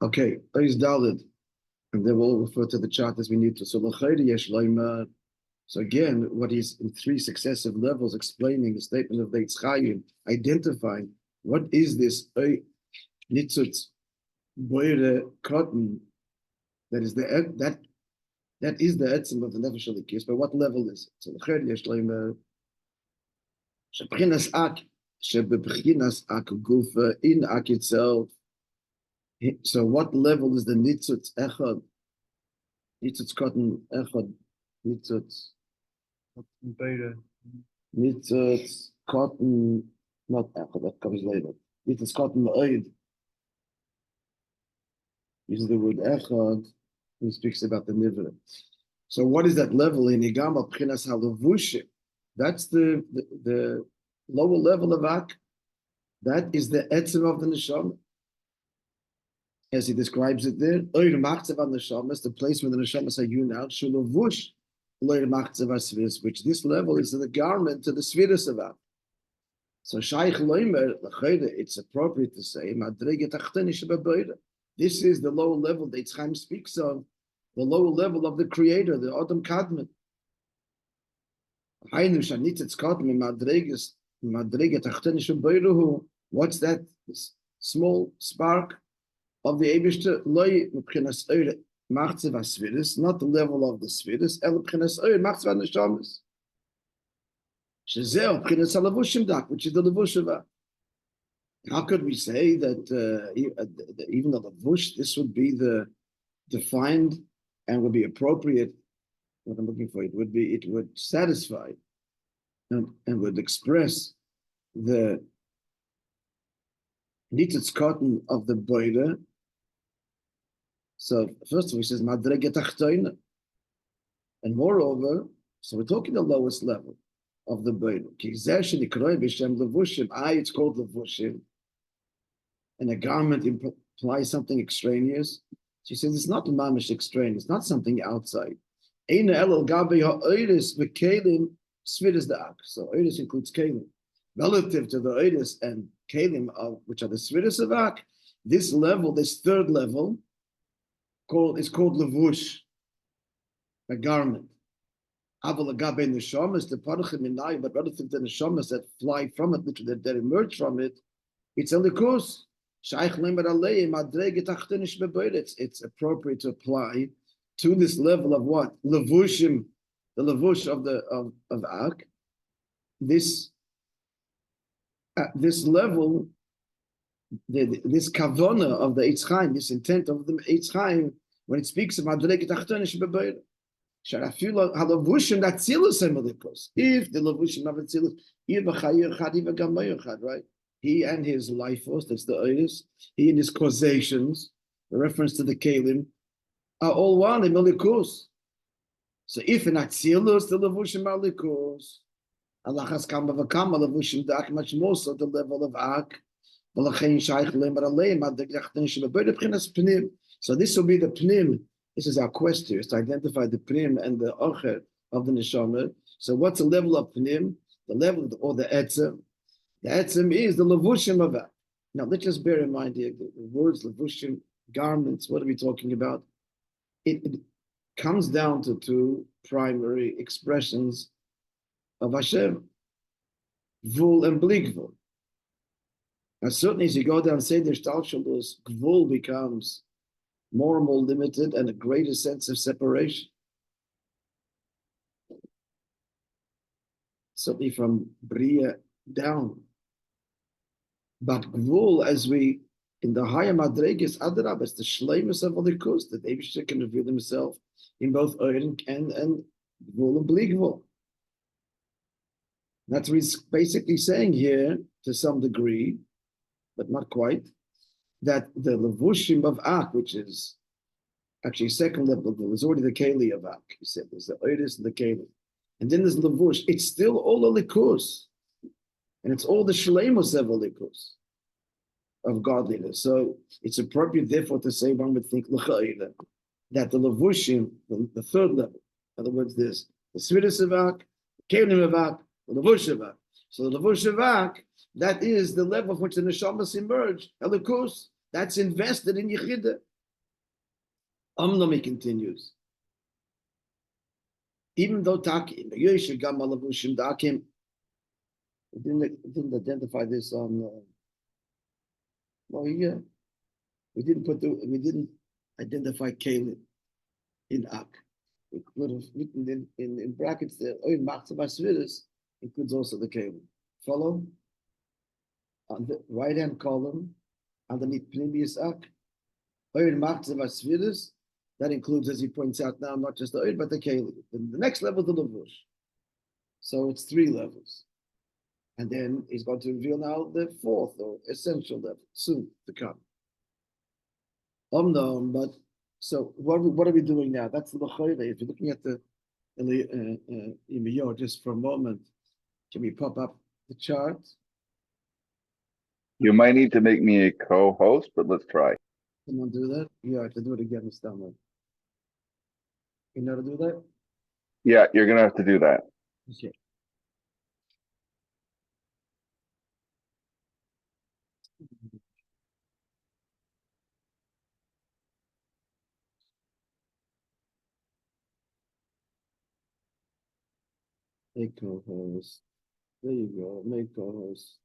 Okay, Ois Dalid, and then we'll refer to the chart as we need to. So again, what is in three successive levels explaining the statement of the h'tchk, identifying what is this nitzutz boire cotton that is that is the etzem of the nefesh alikis. But what level is it? So l'chayr yesh loimer shebchinas ak shebebchinas ak gufa in ak itself. So what level is the nitzutz echad? Nitzutz cotton echad. Nitzutz cotton, not echad, that comes later. Nitzutz cotton ma'id. Uses the word echad. He speaks about the nivra. So what is that level in Igama Pchinas Halavushim? That's the lower level of Ak. That is the etzem of the neshama. As he describes it there, Oir Machzev Neshama is the place where the neshamas are hewn out. Shulavush Oir Machzev Asviris, which this level is the garment to the Sviris of Ak. So Shaykh Loimer, it's appropriate to say, Madrege Tachteni Shebabeira. This is the lower level that h'tchk speaks of, the lower level of the Creator, the Adam Kadmon. What's that small spark of the Eibishter? Not the level of the Sviris, which is the Levushava. How could we say that even though the Levush, this would be the defined and would be appropriate? What I'm looking for, it would satisfy and would express the nitzutz cotton of the boiler. So first of all, he says madrege tachtoina, and moreover, so we're talking the lowest level of the boiler. It's called levushim, and a garment implies something extraneous. She says it's not mamish extraneous, not something outside. So oiris includes kalim. Relative to the oiris and kalim, which are the sviris of ak, this level, this third level, is called levush, a garment. Aval agabe neshamas, the parachim minai, but relative to the neshamas that fly from it, that emerge from it, it's a likus. It's appropriate to apply to this level of what? Levushim, the levush of Ak. This level, this kavona of the h'tchk, this intent of the h'tchk, when it speaks of madrege tachtonish bebeir. Sharafilu halavushim that tzilus emelikos. If the levushim of tzilus, right? He and his life force, that's the oiris, he and his causations, the reference to the kalim, are all one in Malikus. So if in Atzilus, the Levushim are Likus, Allah has come of a Kama Levushim Dak, much more so the level of Ak. So this will be the Pnim. This is our quest here, is to identify the Pnim and the Ocher of the Neshama. So what's the level of Pnim? The level, or the Etzem. The Etzem is the Levushim of Ak. Now let's just bear in mind here, the words Levushim, garments, what are we talking about? It comes down to two primary expressions of Hashem, Gvul and Bli Gvul. Now certainly as you go down Seder Shtalshalus, Gvul becomes more and more limited and a greater sense of separation. Certainly from Bria down. But Gvul, as we in the higher madreges, Adarab, it's the shleimus of Alikus, that Eibishter can reveal himself in both Oiren and Gvul and Bli Gvul. That's what he's basically saying here, to some degree, but not quite, that the Levushim of Ak, which is actually second level, there's already the Keli of Ak, he said, there's the Oiris and the Keli. And then there's Levush, it's still all Alikus, and it's all the shleimus of Alikus, of godliness. So it's appropriate, therefore, to say, one would think, that the Levushim, the third level, in other words, there's the Sviris of Ak, the Kelim of Ak, the Levush of Ak. So the Levush of Ak, that is the level of which the Neshamas emerge, Elikus, that's invested in Yechidah. He continues. Even though Taki, Moishe gam alavushim dakim, we didn't identify this on. We didn't identify Kalim in Ak. We could have written in brackets there. Oimen machzav asvidus includes also the Kalim. Follow? On the right hand column, underneath Pnimius Ak, Oimen machzav asvidus. That includes, as he points out now, not just the Oid, but the Kalim. The next level, the Lavush. So it's 3 levels. And then he's going to reveal now the 4th or essential level, soon to come. But so what are we doing now? That's the Chayre. If you're looking at the just for a moment, can we pop up the chart? You might need to make me a co-host, but let's try. Someone do that? Yeah, I have to do it again this time. You know how to do that? Yeah, you're gonna have to do that. Okay. Make co-host. There you go. Make co-host.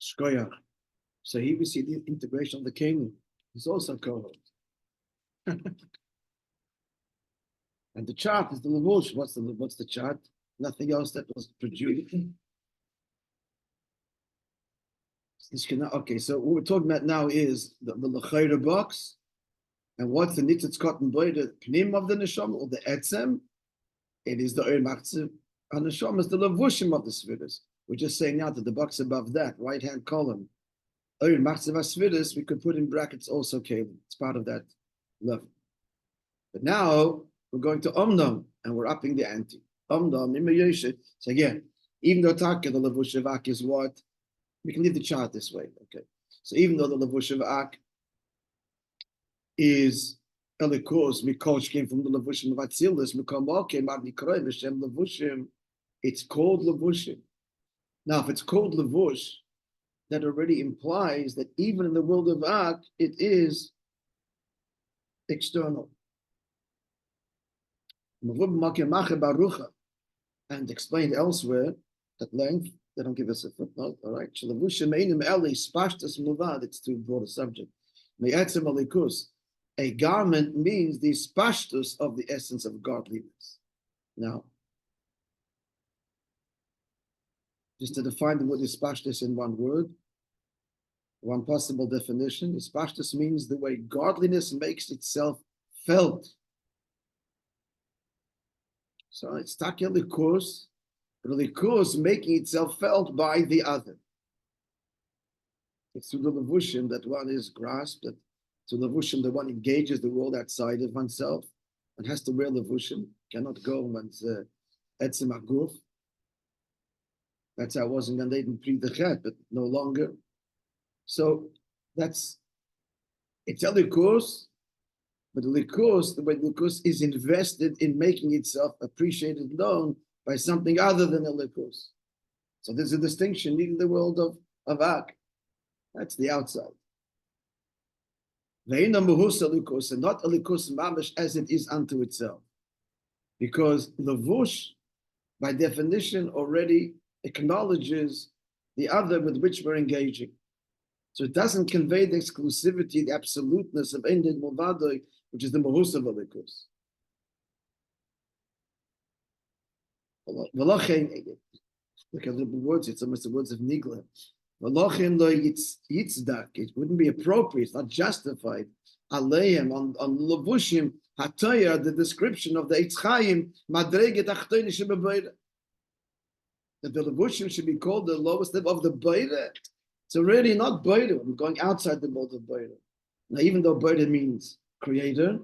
Shkoyach. So here we see the integration of the Canaan. He's also co-host. And the chart is the Levush. What's the chart? Nothing else that was produced. Okay, so what we're talking about now is the L'chayra box. And what's the nitzitz cotton boy, the pnim of the neshama or the etzem? It is the oil machzav. And neshama is the levushim of the svidus. We're just saying now that the box above that, right hand column, oil machzav svidus, we could put in brackets also kalim. It's part of that level. But now we're going to omnam and we're upping the ante. Omnam in Moishe. So again, even though taka the levush of ak is what, we can leave the chart this way. Okay. So even though the levush of ak is Elikos, Mikosh came from the Levushim of Atzilus, Mikomal came out Nikroy, Mishem Levushim, it's called Levushim. Now, if it's called Levush, that already implies that even in the world of Ak, it is external. And explained elsewhere at length, they don't give us a footnote, all right? It's too broad a subject. A garment means the spashtus of the essence of godliness. Now, just to define the word spashtus in one word, one possible definition, spashtus means the way godliness makes itself felt. So it's takia likus, but likus making itself felt by the other. It's through the levushim that one is grasped, that to levushim, the one engages the world outside of oneself and has to wear levushim, cannot go one's etzem aguf. That's how it was in Gan Eden pre the Chet, but no longer. So it's a likus, but the likus, the way the likus is invested in making itself appreciated, known by something other than a likus. So there's a distinction in the world of Ak. That's the outside. And not a likus mamish as it is unto itself. Because levush, by definition, already acknowledges the other with which we're engaging. So it doesn't convey the exclusivity, the absoluteness of Ein Din Milvadoi, which is the mahus of a likus. Look at the words, it's almost the words of Nigla. It wouldn't be appropriate, it's not justified. Aleim on levushim hataya, the description of the Eitzchayim madreget achtoini shebebeira. That the levushim should be called the lowest level of the beira. It's already not beira. We're going outside the mode of beira. Now, even though beira means creator,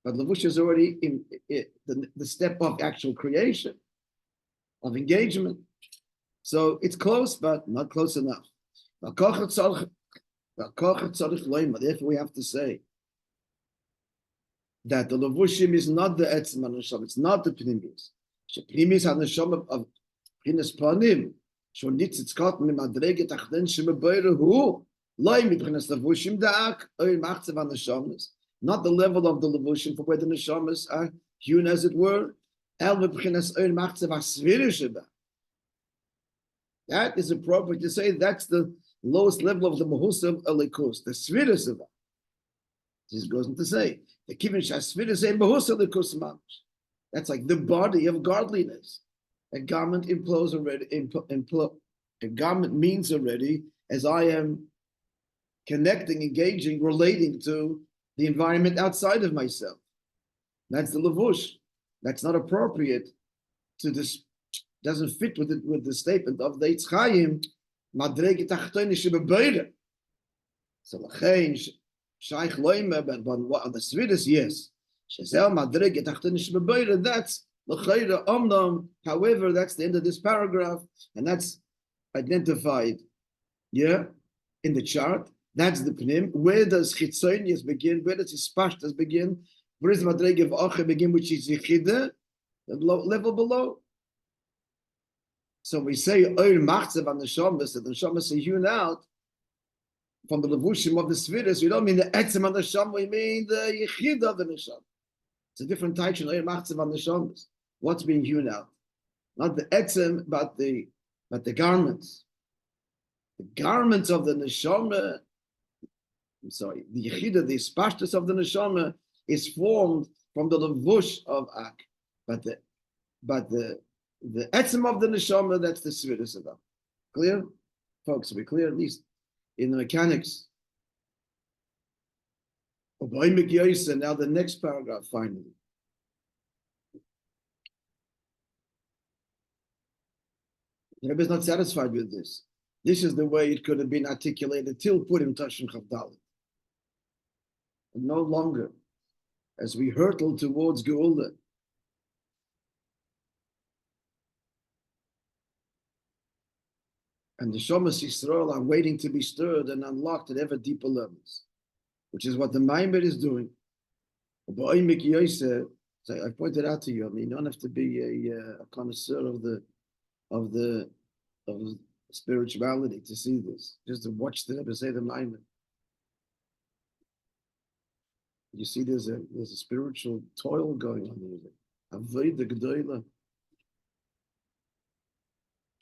but levush is already in the step of actual creation, of engagement. So it's close, but not close enough. Therefore, we have to say that the levushim is not the etzem haneshama, it's not the pnimius. Pnimius haneshama of pnimis panim, shonitzitz kot mimadreget achden shebebeira hu Not the level of the levushim for where the neshamas are hewn, as it were. That is appropriate to say that's the lowest level of the mahusam alikus, the svirus of that. This goes on to say the kivin shasvirus a mahusam alikus mamish. That's like the body of godliness. A garment implodes already. A garment means already as I am connecting, engaging, relating to the environment outside of myself. That's the levush. That's not appropriate to this. Doesn't fit with the statement of the Yitzchayim. Madrege tachtoine shebebeire. So lachein shaykh loime, but on the svidus, yes. Shezel madrege tachtoine shebebeire. That's lachayra omnam. However, that's the end of this paragraph, and that's identified. Yeah, in the chart. That's the pnim. Where does chitzonius begin? Where does hispashtas begin? Where does madrege of ache begin, which is yichida, the level below? So we say oil machzev on the shamas, that the shamas are hewn out from the levushim of the svidus. We don't mean the etzem on the sham. We mean the yichida of the nesham. It's a different type of oil machzev on the shamas. What's being hewn out? Not the etzem, but the garments. The garments of the neshama. I'm sorry, the yichida, the spashtus of the neshama is formed from the levush of ak, but the etzem of the neshama, that's the svidus of them. Clear, folks? Are we clear? At least in the mechanics. Now the next paragraph, finally. The Rabbi is not satisfied with this. This is the way it could have been articulated till Purim Tashin Chavdalit. And no longer, as we hurtle towards Geula. And the Shomas Yisrael are waiting to be stirred and unlocked at ever deeper levels, which is what the Maamar is doing. So I pointed out to you, I mean, you don't have to be a connoisseur of spirituality to see this. Just to watch the Rebbe say the Maamar. You see, there's a spiritual toil going on here. Avodah Gedolah.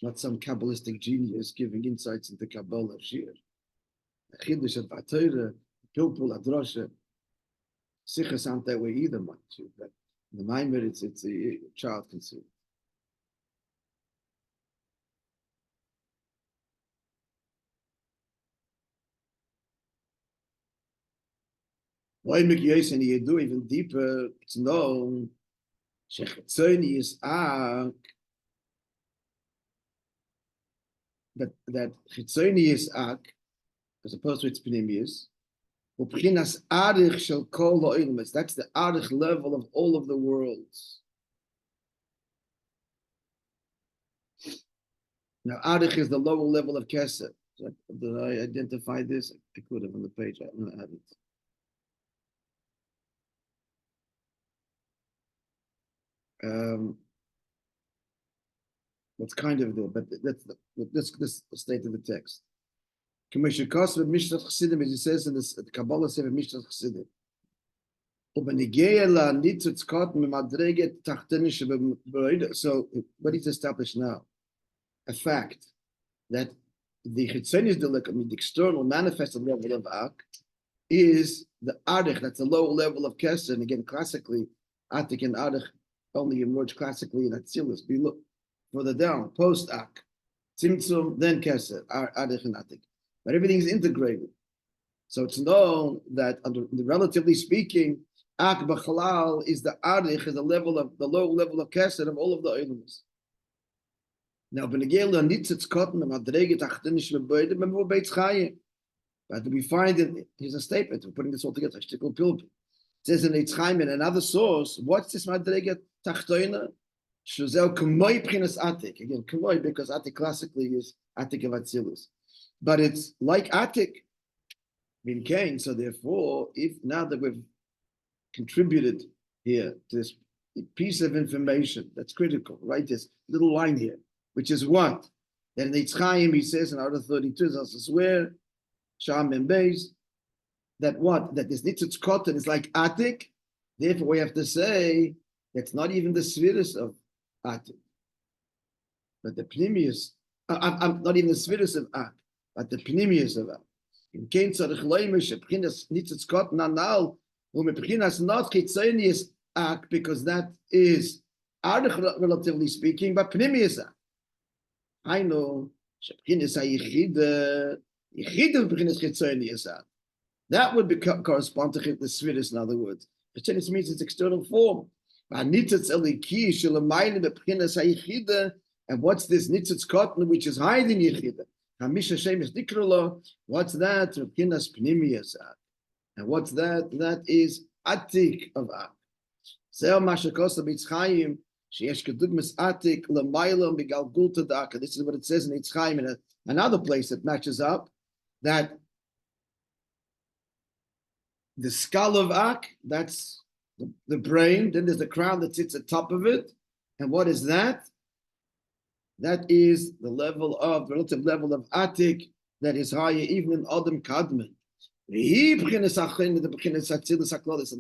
Not some Kabbalistic genius giving insights into Kabbalah Shir. Chiddush at Vatayra, Pilpul Adrasha. Sichas aren't that way either, mind you. But in the Maamar, it's a child can see. Why make Yosef and Yedu even deeper? It's known. Shechetzoni is ak. That chitzoni is ak, as opposed to its pnimius. Upchinas arich shel kol ha'oilmes. That's the arich level of all of the worlds. Now arich is the lower level of kesed. So did I identify this? I could have on the page. I haven't. That's kind of there, but that's the state of the text. As it says in the Kabbalah Sefer Mishnah Chassidim. So what is established now? A fact that the chitzonis the external manifested level of ak is the arich, that's the lower level of kesed. And again, classically, atik and arich only emerge classically in Atzilus. Below, further down, post ak, tzimtzum, then kesed, arich and atik. But everything is integrated. So it's known that, relatively speaking, ak b'chalal is the arich, is the level of the low level of kesed of all of the elements. Now, b'negel nitzitz cotton madreget achtinish mebeide memor beitz chayim. But we find it. Here's a statement. We're putting this all together. It says in Yitzchayim in another source. What's this madreget tachtoina? Shuzel k'moy p'chinas atik. Again, k'moy because atik classically is atik of Atzilus, but it's like atik in Cain. So therefore, if now that we've contributed here to this piece of information that's critical, right? This little line here. Which is what? Then in Yitzchayim he says in Order 32, I swear, Sham and Beis, that what? That this nitzitz cotton is like Atik. Therefore, we have to say that's not even the svirus of Atik, but the pnimius. I'm not even the svirus of Ak, but the pnimius of Ak. In kein tzarich loimish b'chinas nitzitz cotton anal u'meb'chinas not chitzonius Ak, because that is Arich, relatively speaking, but pnimius Ak. I know sheb'chinas hayichida b'chinas chitzonius Ak. That would correspond to the svirus, in other words. Chitzonius means its external form. And what's this nitzitz cotton which is hiding yichida? What's that? And what's that? That is atik of Ak. This is what it says in Yitzchayim in another place that matches up, that the skull of Ak, that's the brain, then there's the crown that sits at top of it. And what is that? That is the relative level of Atik that is higher even in Adam Kadmon. And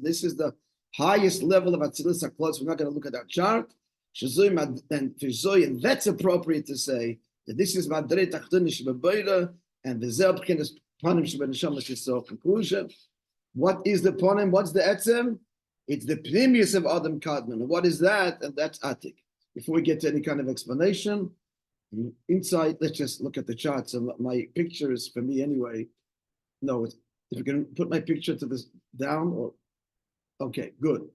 this is the highest level of Atzilus HaKlos. We're not going to look at that chart. And that's appropriate to say that this is Madrei Tachtunish Bebeira and the Zel B'chinas Panim Shebeneshama Shesor. Conclusion. What is the Panim? What's the Etzem? It's the pnimius of Adam Kadmon. And what is that? And that's Atik. Before we get to any kind of explanation, inside, let's just look at the chart. So my picture is for me anyway. No, if you can put my picture to this down, or okay, good.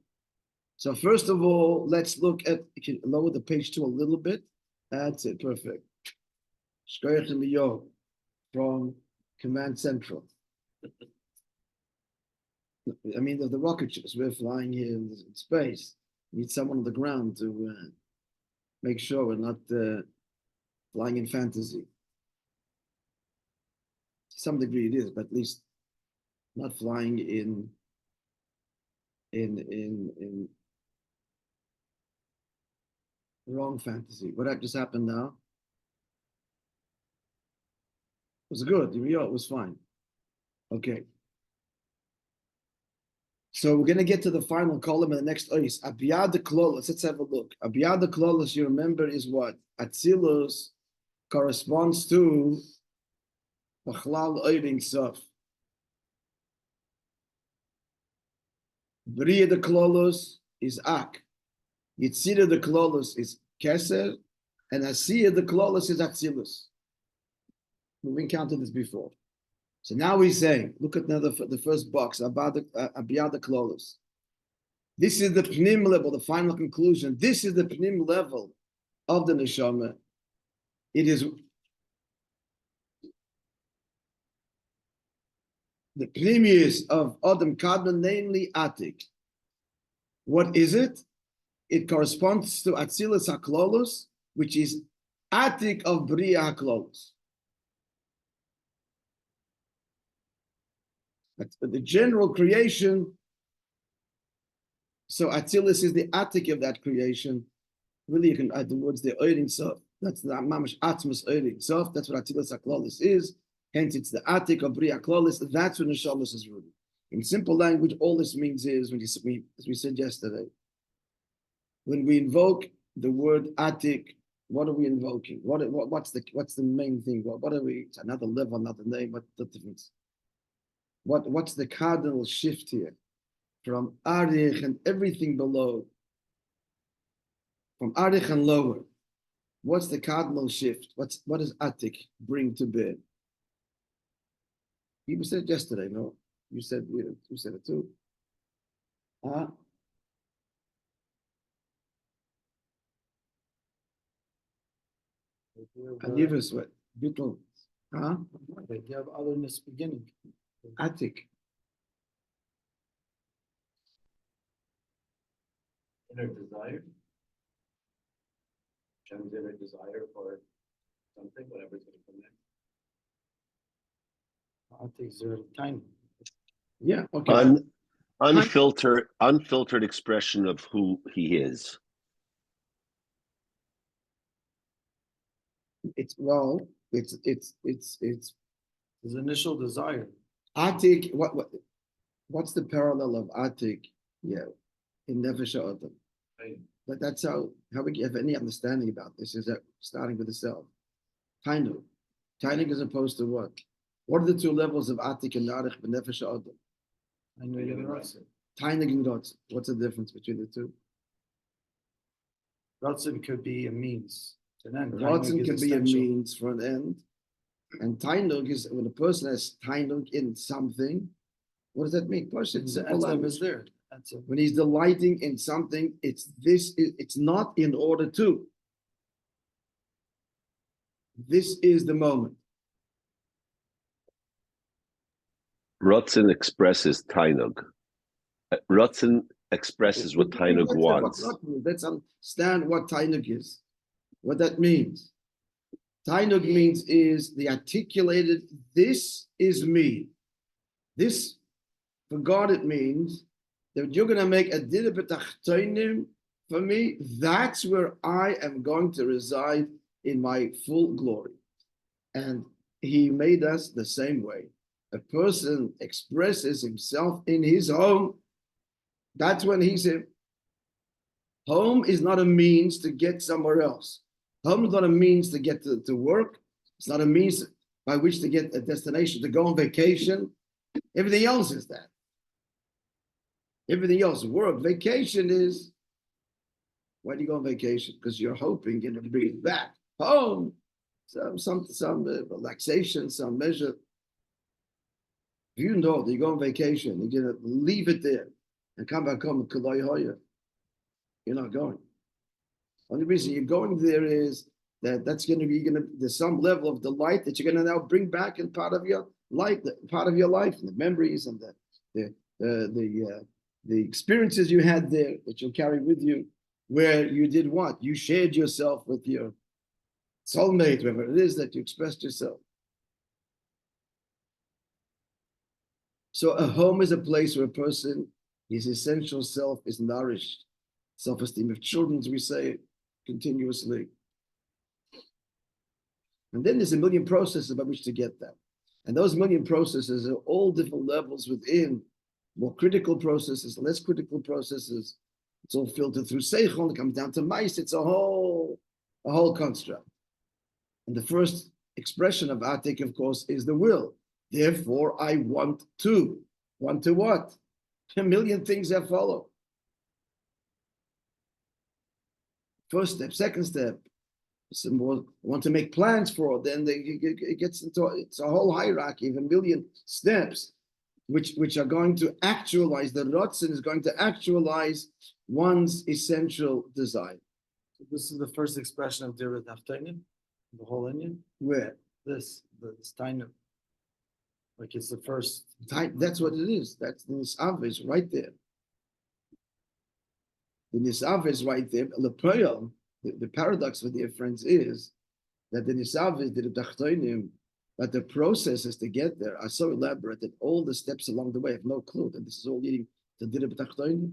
So first of all, let's look at, you can lower the page to a little bit. That's it, perfect. Shkoyach Miyo from Command Central. I mean, the rocket ships, we're flying here in space. We need someone on the ground to make sure we're not flying in fantasy. To some degree it is, but at least not flying in wrong fantasy. What just happened now? It was good. It was fine. Okay. So we're going to get to the final column in the next ois. Abiyad the Klolos. Let's have a look. Abiyad the Klolos, you remember, is what? Atzilus corresponds to Bachlal Oiring Sof. Bria the Klolos is Ak. Yitzira the Klolos is Keser. And Asiya the Klolos is Atzilus. We've encountered this before. So now we say, look at now the first box, Abiyad the Klolos. This is the Pnim level, the final conclusion. This is the Pnim level of the Neshama. It is the Pnimius of Adam Kadmon, namely Atik. What is it? It corresponds to Atzilus HaKlolos, which is Atik of Bria HaKlolos. The general creation, so Atzilus is the Atik of that creation. Really, you can add the words the Oiring Sof. That's the Mamash Atmos Oiring Sof. That's what Atzilus HaKlolos is. Hence, it's the Atik of Bria HaKlolos. That's what Neshamas is rooted. In simple language, all this means is, as we said yesterday, when we invoke the word Atik, what are we invoking? What's the main thing? What are we? It's another level, another name. What's the difference? What's the cardinal shift here? From Arich and everything below, from Arich and lower, what's the cardinal shift? What does Atik bring to bear? You said it yesterday, no? You said it too. Anivus, what? Bittul. You have otherness beginning. Atik. Inner desire. Shem's inner desire for something, whatever's going to come next. Atiks are tiny. Yeah, okay. Unfiltered expression of who he is. It's His initial desire. Atik, what's the parallel of Atik? Yeah, in Nefesh Adam. Right. But that's how we have any understanding about this is that starting with the self. Tainug. Tainug as opposed to what? What are the two levels of Atik and Narich and Nefesh Adam? I know you're gonna write it. Tainug and Rotz. What's the difference between the two? Ratzin could be a means to an end. Rotzen Tainug can is be a essential. means for an end. And Tainug is when a person has Tainug in something. What does that mean? Push it. The Simple etzem language. is there. That's it. When he's delighting in something, it's not in order to. This is the moment. Rotzen expresses Tainug. Rotzen expresses what Tainug wants. Let's understand what Tainug is, what that means. Tainug means is the articulated, this is me. This, for God, it means that you're going to make a dira b'tachtonim for me. That's where I am going to reside in my full glory. And he made us the same way. A person expresses himself in his home. That's when he's in. Home is not a means to get somewhere else. Home is not a means to get to work. It's not a means by which to get a destination, to go on vacation. Everything else is that. Everything else, work, vacation is, why do you go on vacation? Because you're hoping you're going to bring it back home. Some relaxation, some measure. If you know that you go on vacation, you're going to leave it there and come back home and you're not going. Only reason you're going there is that's going to be there's some level of delight that you're going to now bring back in part of your life, and the memories and the experiences you had there that you'll carry with you, where you did what? You shared yourself with your soulmate, whoever it is that you expressed yourself. So a home is a place where a person, his essential self is nourished. Self-esteem of children, as we say continuously. And then there's a million processes by which to get that. And those million processes are all different levels within, more critical processes, less critical processes. It's all filtered through seichel, it comes down to mice, it's a whole construct. And the first expression of Atik, of course, is the will. Therefore, I want to. Want to what? A million things that follow. First step, second step. Some more want to make plans for, then it gets into it's a whole hierarchy of a million steps, which are going to actualize, the Rotzen is going to actualize one's essential desire. So this is the first expression of Dira Tachtonim, the whole Indian. Where? This Tainug. Like it's the first. That's what it is. That's the Nisav is right there. The Nisav is right there. The paradox for dear friends is that the Nisav is the Tachtonim, but the processes to get there are so elaborate that all the steps along the way have no clue that this is all leading to Dirib Tachtonim.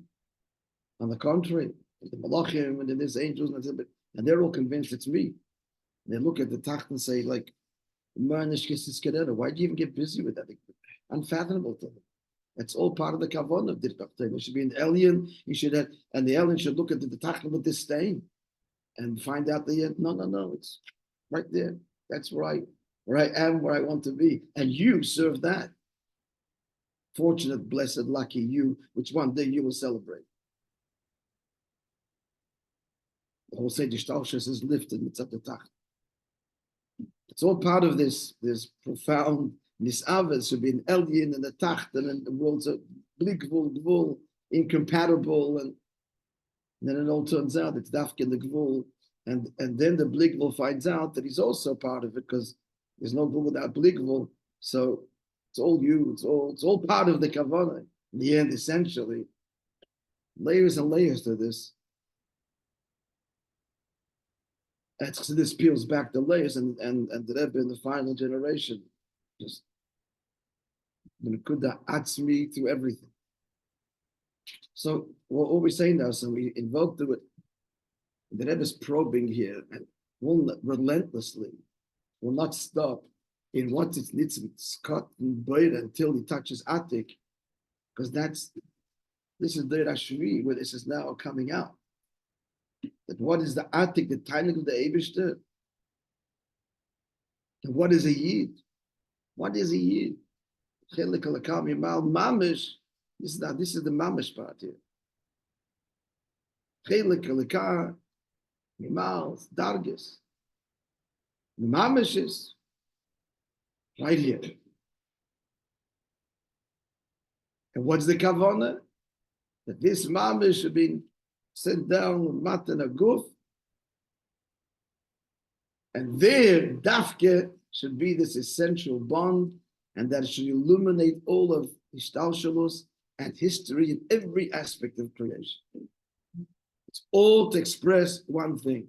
On the contrary, the Malachim and then there's angels and they're all convinced it's me. And they look at the Tacht and say, like, why do you even get busy with that? Unfathomable to them. That's all part of the kavanah of Dirib Tachtonim. It should be an alien. And the alien should look at the Tacht with disdain and find out no, it's right there. That's where I am, where I want to be. And you serve that. Fortunate, blessed, lucky you, which one day you will celebrate. The whole Seder Shtalshus is lifted, it's at the Tacht. It's all part of this profound Nisavas should be an Elyon and the Tacht, and then the worlds are blikvul, incompatible, and then it all turns out it's Dafk in the Gvul, and then the Blikvul finds out that he's also part of it because there's no Gvul without Blikvul. So it's all you, it's all part of the Kavanah. In the end, essentially, layers and layers to this. This peels back the layers, and the Rebbe in the final generation just Nekuda Atzmi through everything. So what we're saying now, so we invoke the Rebbe's probing here, and will relentlessly, will not stop in what it's cut and buried until he touches Atik, because this is the Rashvi where this is now coming out. That what is the Atik, the timing of the Eibishter? And what is a Yid? What is a Yid? Mamish. This is the Mamish part here. Mimal, Dargis. The Mamish is right here. And what's the Kavanah? That this Mamish should be sent down Matan Aguf. And there, Dafke should be this essential bond, and that it should illuminate all of Ishtalshalos and history in every aspect of creation. It's all to express one thing.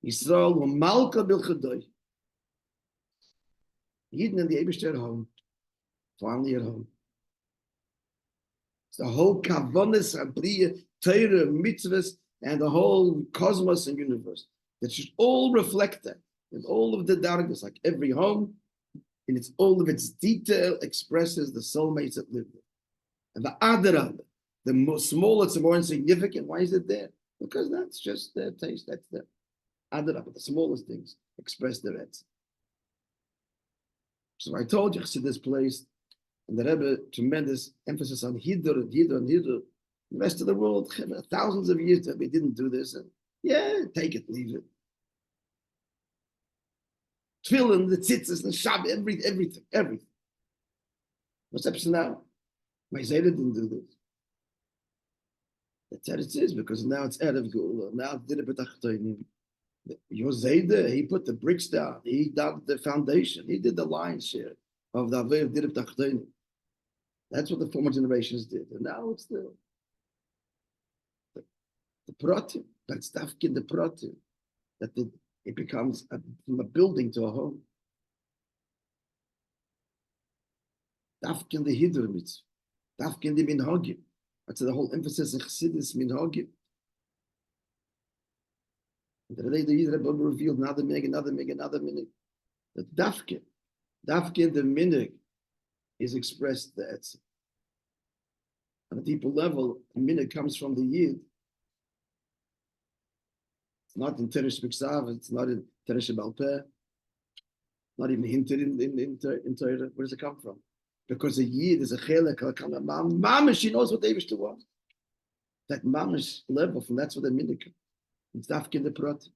Yisrael wa Malka bil Chadoy. Yidden and the Eibishter at home, finally at home. It's the whole Kavonis, Abriya, Torah, mitzvahs, and the whole cosmos and universe. That should all reflect that. And all of the dargas, like every home, in all of its detail, expresses the soulmates that live there. And the Adarab, the smaller, it's more insignificant. Why is it there? Because that's just their taste. That's the Adarab, the smallest things express their heads. So I told you, see this place, and the Rebbe, tremendous emphasis on Hidur and Hidur and Hidur. The rest of the world, thousands of years that we didn't do this. And yeah, take it, leave it. Tefillin, the tzitzis, the Shabbat, everything. What's up now? My Zayda didn't do this. That's how it is, because now it's out of Gula. Now it did it with Achtoinim. Your Zayda, he put the bricks down. He dug the foundation. He did the lion's share of the Avei of Did it Achtoinim. That's what the former generations did. And now it's the Pratim. That's Dafkin the Pratim. It becomes from a building to a home. Dafkin the Hidur mitzvah. Dafkin the Minhagim. That's the whole emphasis in Chassidus Minhagim. And the Rebbe revealed another minhag. The Dafkin the minhag is expressed the Etzem. On a deeper level, the minhag comes from the Yid. It's not in Teresh Miksav, it's not in Teresh Balpeh, not even hinted in Torah. Where does it come from? Because a Yid is a Chelek, Mamish, she knows what the Eibishter was. That Mamish level, from that's what the minhag comes. It's Dafkin the Prat.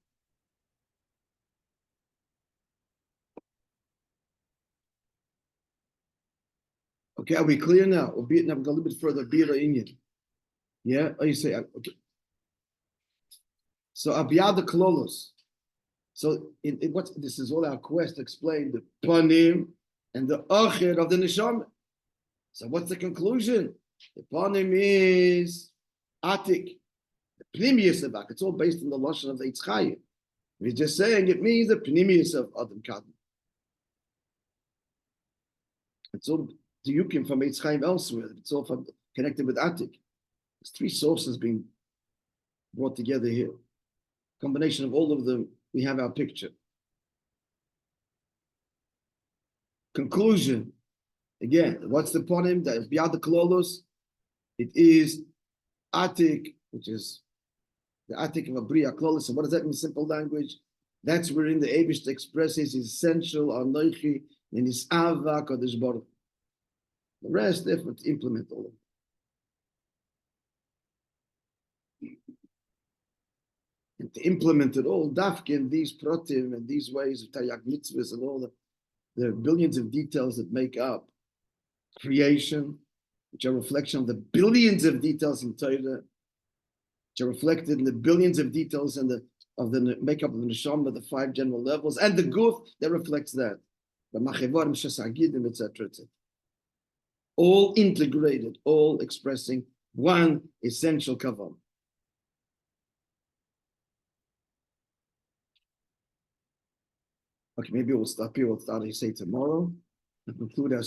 Okay, are we clear now? We'll be it now, go a little bit further. Bira Inyan. Yeah? Oh, you say, okay. So, Abiyad the Klolos. So, this is all our quest to explain the Panim and the Acher of the Neshama. So, what's the conclusion? The Panim is Atik. The Pnimius of Ak. It's all based on the Lashon of the h'tshk. We're just saying it means the Pnimius of Adam Kadmon. It's all Diyukim from h'tshk elsewhere. It's all connected with Atik. There's three sources being brought together here. Combination of all of them, we have our picture. Conclusion. Again, what's the ponim? That is beyond the klolos. It is Atik, which is the Atik of Abriya klolos. And what does that mean in simple language? That's wherein the Eibush expresses his essential anoichi in his ava kodesh baruch. The rest, therefore, to implement all of it. And to implement it all, dafkin, these protim and these ways of taryag mitzvahs and all the billions of details that make up creation, which are a reflection of the billions of details in Torah, which are reflected in the billions of details of the makeup of the neshama, the five general levels, and the guf that reflects that, the machevarim shesagidim, etc., etc. All integrated, all expressing one essential kavam. Okay, maybe we'll stop here. We'll start, I say, tomorrow and conclude our